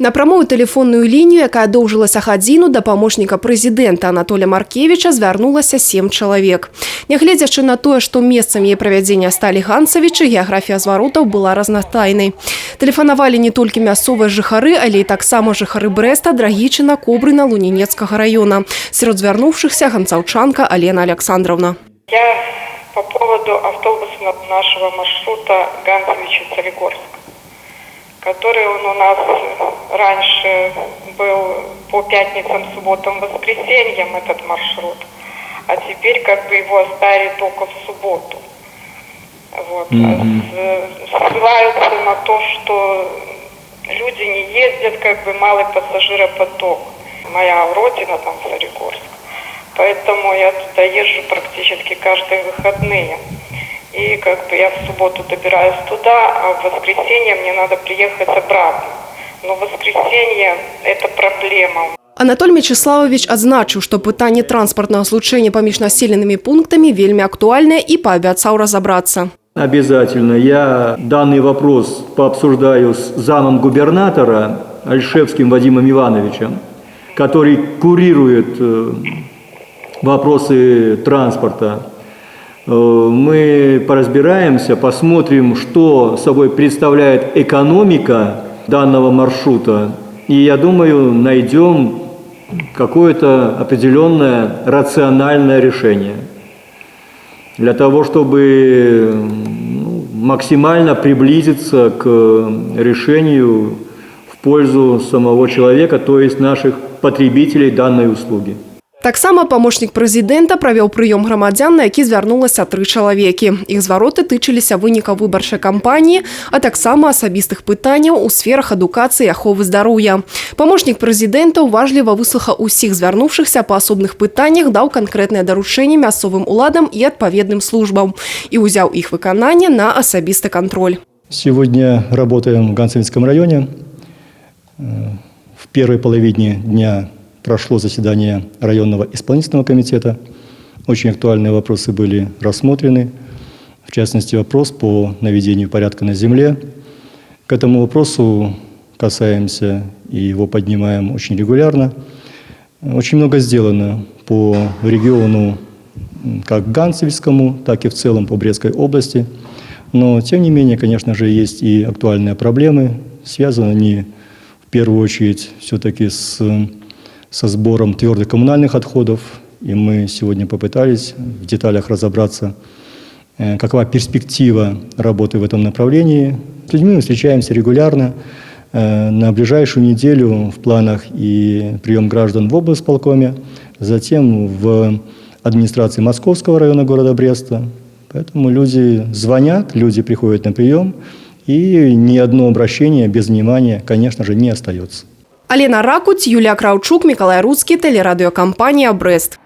На прамую тэлефонную лінію, якая доўжылася гадзіну, да памочніка прэзідэнта Анатолія Маркевіча звярнулася 7 чалавек. Нягледзячы на тое, што месцам яе правядзення сталі Ганцавічы, геаграфія зваротаў была разнастайнай. Тэлефанавалі не толькі мясцовыя жыхары, але і таксама жыхары Брэста, Драгічына, Кобрына, Лунінецкага района. Сярод звярнуўшыхся ганцаўчанка Алена Александровна. Я по поводу автобуса нашего маршрута Ганцевичи-Солигорск, который он у нас раньше был по пятницам, субботам, воскресеньям, этот маршрут, а теперь как бы его оставили только в субботу. Вот. Ссылаются на то, что люди не ездят, как бы малый пассажиропоток. Моя родина там Солигорск, поэтому я туда езжу практически каждые выходные. И как бы я в субботу добираюсь туда, а в воскресенье мне надо приехать обратно. Но в воскресенье это проблема. Анатоль Мячеславович адзначыў, што пытанне транспартнага злучэння паміж населенымі пунктамі вельмі актуальнае и пообещал разобраться. Обязательно. Я данный вопрос пообсуждаю с замом губернатора Ольшевским Вадимом Ивановичем, который курирует вопросы транспорта. Мы поразбираемся, посмотрим, что собой представляет экономика данного маршрута. И я думаю, найдем какое-то определенное рациональное решение для того, чтобы максимально приблизиться к решению в пользу самого человека, то есть наших потребителей данной услуги. Таксама памочнік прэзідэнта правёў прыём грамадзян, на які звярнулася 3 чалавекі. Іх звароты тычыліся вынікаў выбарчай кампаніі, а таксама асабістых пытанняў у сферах адукацыі і аховы здароўя. Памочнік прэзідэнта уважліва выслухаў усіх звярнуўшыхся па асобных пытаннях, даў канкрэтныя даручэнні мясцовым уладам і адпаведным службам і ўзяў іх выкананне на асабісты кантроль. Сегодня работаем в Ганцевицком районе. В первой половине дня прошло заседание районного исполнительного комитета. Очень актуальные вопросы были рассмотрены. В частности, вопрос по наведению порядка на земле. К этому вопросу касаемся и его поднимаем очень регулярно. Очень много сделано по региону, как Ганцевицкому, так и в целом по Брестской области. Но, тем не менее, конечно же, есть и актуальные проблемы. Связаны они в первую очередь все-таки со сбором твердых коммунальных отходов. И мы сегодня попытались в деталях разобраться, какова перспектива работы в этом направлении. С людьми мы встречаемся регулярно. На ближайшую неделю в планах и прием граждан в облсполкоме, затем в администрации Московского района города Бреста. Поэтому люди звонят, люди приходят на прием, и ни одно обращение без внимания, конечно же, не остается. Алена Ракуть, Юлія Кравчук, Миколай Руцкий, телерадиокомпания «Брест».